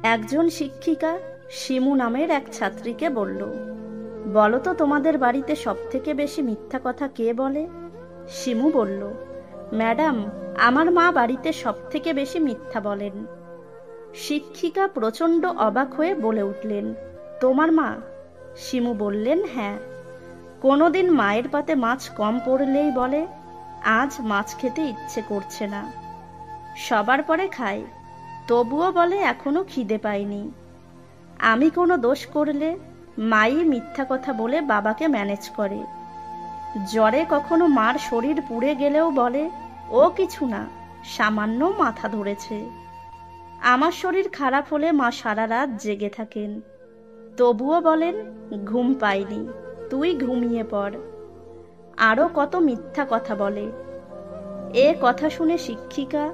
একজন শিক্ষিকা শিমু নামের এক ছাত্রীকে বলল, বলো তো তোমাদের বাড়িতে সবথেকে বেশি মিথ্যা কথা কে বলে? শিমু বলল, ম্যাডাম, আমার মা বাড়িতে সবথেকে বেশি মিথ্যা বলেন। শিক্ষিকা প্রচণ্ড অবাক হয়ে বলে উঠলেন, তোমার মা? শিমু বললেন, হ্যাঁ। কোনোদিন মায়ের পাতে মাছ কম পড়লেই বলে, আজ মাছ খেতে ইচ্ছে করছে না। সবার পরে খায়, তবুও বলে এখনো খিদে পায়নি। আমি কোনো দোষ করলে মাই মিথ্যা কথা বলে বাবাকে ম্যানেজ করে। জ্বরে কখনো মার শরীর পুড়ে গেলেও বলে, ও কিছু না, সামান্য মাথা ধরেছে। আমার শরীর খারাপ হলে মা সারা রাত জেগে থাকেন, তবুও বলেন ঘুম পাইনি, তুই ঘুমিয়ে পড়। আরও কত মিথ্যা কথা বলে। এ কথা শুনে শিক্ষিকা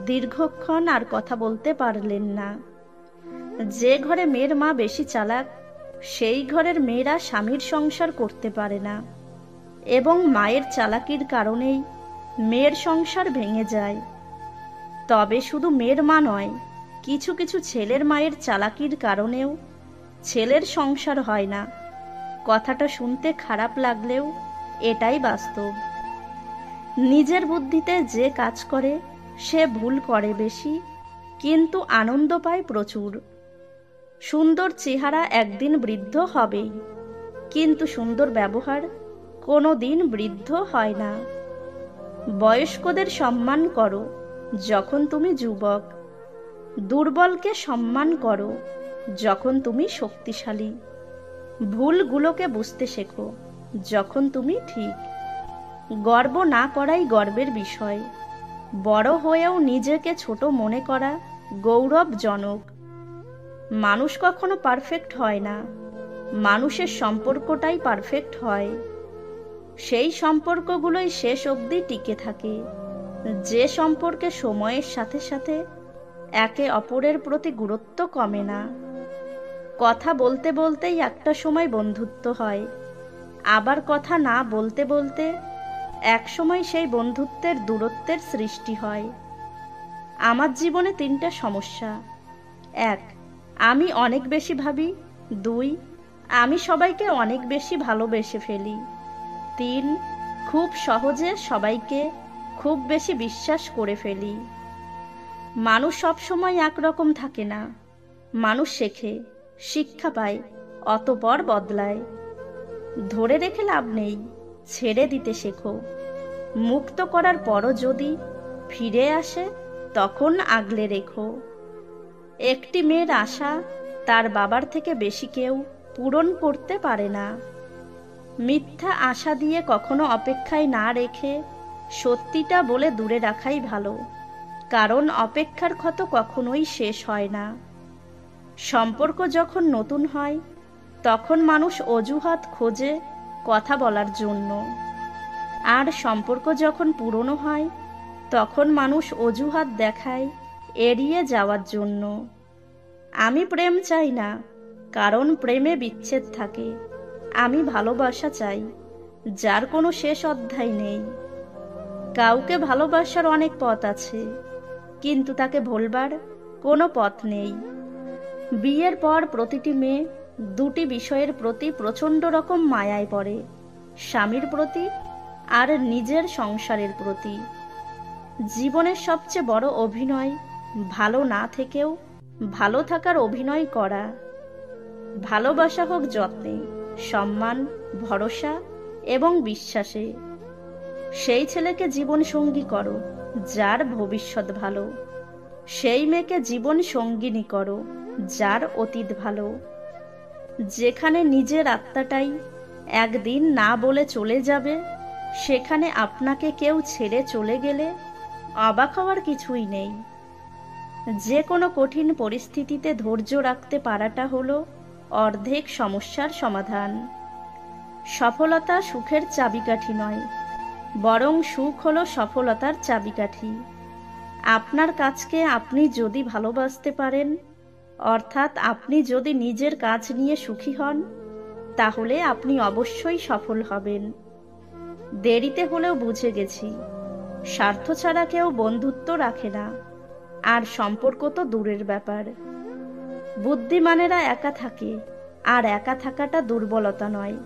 দীর্ঘক্ষণ আর কথা বলতে পারলেন না। যে ঘরে মেয়ের মা বেশি চালাক, সেই ঘরের মেয়েরা স্বামীর সংসার করতে পারে না, এবং মায়ের চালাকির কারণেই মেয়ের সংসার ভেঙে যায়। তবে শুধু মেয়ের মা নয়, কিছু কিছু ছেলের মায়ের চালাকির কারণেও ছেলের সংসার হয় না। কথাটা শুনতে খারাপ লাগলেও এটাই বাস্তব। নিজের বুদ্ধিতে যে কাজ করে সে ভুল করে বেশি, কিন্তু আনন্দ পায় প্রচুর। সুন্দর চেহারা একদিন বৃদ্ধ হবেই, কিন্তু সুন্দর ব্যবহার কোনো দিন বৃদ্ধ হয় না। বয়স্কদের সম্মান করো যখন তুমি যুবক, দুর্বলকে সম্মান করো যখন তুমি শক্তিশালী। ভুলগুলোকে বুঝতে শেখো যখন তুমি ঠিক। গর্ব না করাই গর্বের বিষয়। বড় হয়েও নিজেকে ছোট মনে করা গৌরবজনক। মানুষ কখনো পারফেক্ট হয় না, মানুষের সম্পর্কটাই পারফেক্ট হয়। সেই সম্পর্কগুলোই শেষ অবধি টিকে থাকে, যে সম্পর্কে সময়ের সাথে সাথে একে অপরের প্রতি গুরুত্ব কমে না। কথা বলতে বলতেই একটা সময় বন্ধুত্ব হয়, আবার কথা না বলতে বলতে এক সময় সেই বন্ধুত্বের দূরত্বের সৃষ্টি হয়। আমার জীবনে 3টা সমস্যা। 1, আমি অনেক বেশি ভাবি। 2, আমি সবাইকে অনেক বেশি ভালোবেসে ফেলি। 3, খুব সহজে সবাইকে খুব বেশি বিশ্বাস করে ফেলি। মানুষ সবসময় একরকম থাকে না। মানুষ শেখে, শিক্ষা পায়, অতঃপর বদলায়। ধরে রেখে লাভ নেই, ছেড়ে দিতে শেখো। মুক্ত করার পরও যদি ফিরে আসে তখন আগলে রেখো। একটি মেয়ের আশা তার বাবার থেকে বেশি কেউ পূরণ করতে পারে না। মিথ্যা আশা দিয়ে কখনো অপেক্ষায় না রেখে সত্যিটা বলে দূরে রাখাই ভালো, কারণ অপেক্ষার ক্ষত কখনোই শেষ হয় না। সম্পর্ক যখন নতুন হয় তখন মানুষ অজুহাত খোঁজে কথা বলার জন্য, আর সম্পর্ক যখন পুরনো হয় তখন মানুষ অজুহাত দেখায় এড়িয়ে যাওয়ার জন্য। আমি প্রেম চাই না, কারণ প্রেমে বিচ্ছেদ থাকে। আমি ভালোবাসা চাই, যার কোনো শেষ অধ্যায় নেই। কাউকে ভালোবাসার অনেক পথ আছে, কিন্তু তাকে ভোলবার কোনো পথ নেই। বিয়ের পর প্রতিটি মেয়ে 2টি বিষয়ের প্রতি প্রচণ্ড রকম মায়ায় পড়ে, স্বামীর প্রতি আর নিজের সংসারের প্রতি। জীবনের সবচেয়ে বড় অভিনয় ভালো না থেকেও ভালো থাকার অভিনয় করা। ভালোবাসা হোক যত্নে, সম্মান, ভরসা এবং বিশ্বাসে। সেই ছেলেকে জীবন সঙ্গী করো যার ভবিষ্যৎ ভালো, সেই মেয়েকে জীবন সঙ্গিনী করো যার অতীত ভালো। যেখানে নিজের আত্মাটাই একদিন না বলে চলে যাবে, সেখানে আপনাকে কেউ ছেড়ে চলে গেলে অবাক হওয়ার কিছুই নেই। যে কোনো কঠিন পরিস্থিতিতে ধৈর্য রাখতে পারাটা হলো অর্ধেক সমস্যার সমাধান। সফলতা সুখের চাবিকাঠি নয়, বরং সুখ হলো সফলতার চাবিকাঠি। আপনার কাজকে আপনি যদি ভালোবাসতে পারেন, অর্থাৎ আপনি যদি নিজের কাজ নিয়ে সুখী হন, তাহলে আপনি অবশ্যই সফল হবেন। দেরিতে হলেও বুঝে গেছি, স্বার্থ ছাড়া কেউ বন্ধুত্ব রাখে না, আর সম্পর্ক তো দূরের ব্যাপার। বুদ্ধিমানেরা একা থাকে, আর একা থাকাটা দুর্বলতা নয়।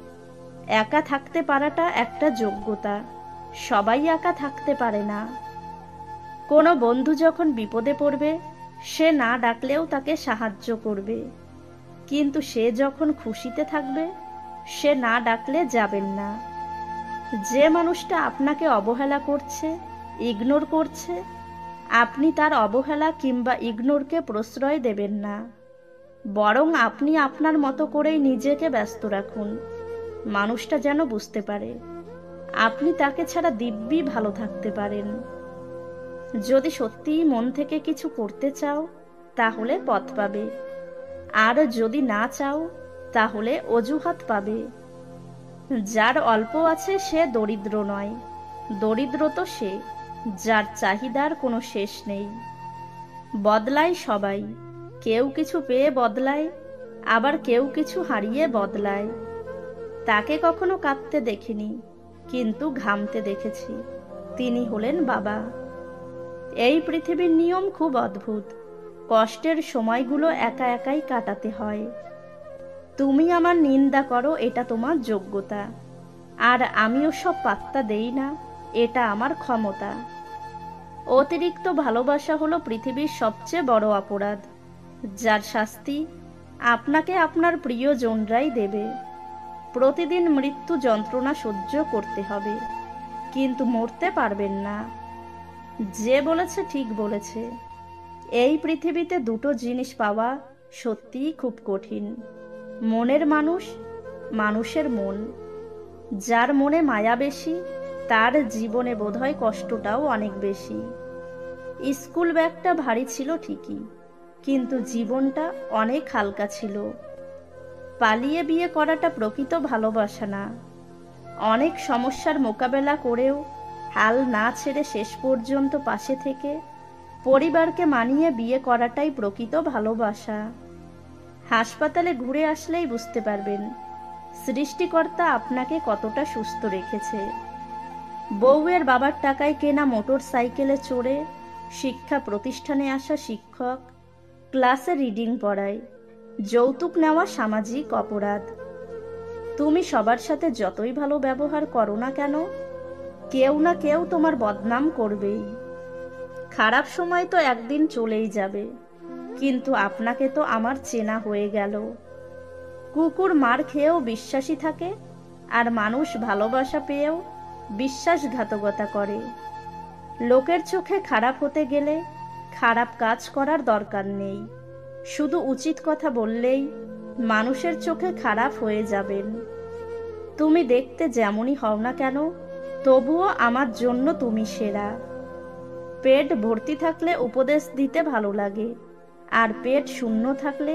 একা থাকতে পারাটা একটা যোগ্যতা। সবাই একা থাকতে পারে না। কোনো বন্ধু যখন বিপদে পড়বে, সে না ডাকলেও তাকে সাহায্য করবে। কিন্তু সে যখন খুশিতে থাকবে, সে না ডাকলে যাবেন না। যে মানুষটা আপনাকে অবহেলা করছে, ইগনোর করছে, আপনি তার অবহেলা কিংবা ইগনোরকে প্রশ্রয় দেবেন না। বরং আপনি আপনার মতো করেই নিজেকে ব্যস্ত রাখুন। মানুষটা যেন বুঝতে পারে আপনি তাকে ছাড়া দিব্যি ভালো থাকতে পারেন। যদি সত্যিই মন থেকে কিছু করতে চাও, তাহলে পথ পাবে। আর যদি না চাও, তাহলে অজুহাত পাবে। যার অল্প আছে সে দরিদ্র নয়, দরিদ্র তো সে যার চাহিদার কোনো শেষ নেই। বদলায় সবাই, কেউ কিছু পেয়ে বদলায়, আবার কেউ কিছু হারিয়ে বদলায়। তাকে কখনো কাঁদতে দেখিনি, কিন্তু ঘামতে দেখেছি। তিনি হলেন বাবা। এই পৃথিবীর নিয়ম খুব অদ্ভুত। কষ্টের সময়গুলো একা একাই কাটাতে হয়। তুমি আমার নিন্দা করো, এটা তোমার যোগ্যতা, আর আমিও সব পাত্তা দেই না, এটা আমার ক্ষমতা। অতিরিক্ত ভালোবাসা হলো পৃথিবীর সবচেয়ে বড় অপরাধ, যার শাস্তি আপনাকে আপনার প্রিয়জনরাই দেবে। প্রতিদিন মৃত্যু যন্ত্রণা সহ্য করতে হবে, কিন্তু মরতে পারবেন না। যে বলেছে ঠিক বলেছে। এই পৃথিবীতে দুটো জিনিস পাওয়া সত্যিই খুব কঠিন: মনের মানুষ, মানুষের মন। যার মনে মায়া বেশি, তার জীবনে বোধহয় কষ্টটাও অনেক বেশি। স্কুল ব্যাগটা ভারী ছিল ঠিকই, কিন্তু জীবনটা অনেক হালকা ছিল। পালিয়ে বিয়ে করাটা প্রকৃত ভালোবাসা না। অনেক সমস্যার মোকাবেলা করেও হাল না ছেড়ে শেষ পর্যন্ত পাশে থেকে পরিবারকে মানিয়ে বিয়ে করাটাই প্রকৃত ভালোবাসা। হাসপাতালে ঘুরে আসলেই বুঝতে পারবেন সৃষ্টিকর্তা আপনাকে কতটা সুস্থ রেখেছে। বউয়ের বাবার টাকায় কেনা মোটর সাইকেলে চড়ে শিক্ষা প্রতিষ্ঠানে আসা শিক্ষক ক্লাসে রিডিং পড়ায়। যৌতুক নেওয়া সামাজিক অপরাধ। তুমি সবার সাথে যতই ভালো ব্যবহার করো না কেন, কেউ না কেউ তোমার বদনাম করবেই। খারাপ সময় তো একদিন চলেই যাবে, কিন্তু আপনাকে তো আমার চেনা হয়ে গেল। কুকুর মার খেয়েও বিশ্বাসী থাকে, আর মানুষ ভালোবাসা পেয়েও বিশ্বাসঘাতকতা করে। লোকের চোখে খারাপ হতে গেলে খারাপ কাজ করার দরকার নেই। শুধু উচিত কথা বললেই মানুষের চোখে খারাপ হয়ে যাবেন। তুমি দেখতে যেমনই হও না কেন, তবুও আমার জন্য তুমি সেরা। পেট ভর্তি থাকলে উপদেশ দিতে ভালো লাগে, আর পেট শূন্য থাকলে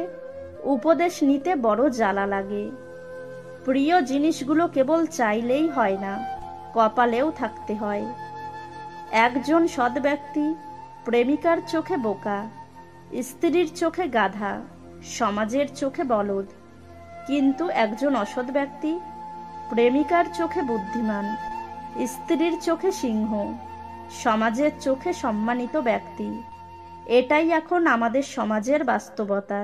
উপদেশ নিতে বড় জ্বালা লাগে। প্রিয় জিনিসগুলো কেবল চাইলেই হয় না, কপালেও থাকতে হয়। একজন সৎ ব্যক্তি প্রেমিকার চোখে বোকা, স্ত্রীর চোখে গাধা, সমাজের চোখে বলদ। কিন্তু একজন অসৎ ব্যক্তি প্রেমিকার চোখে বুদ্ধিমান, স্ত্রীর চোখে সিংহ, সমাজের চোখে সম্মানিত ব্যক্তি। এটাই এখন আমাদের সমাজের বাস্তবতা।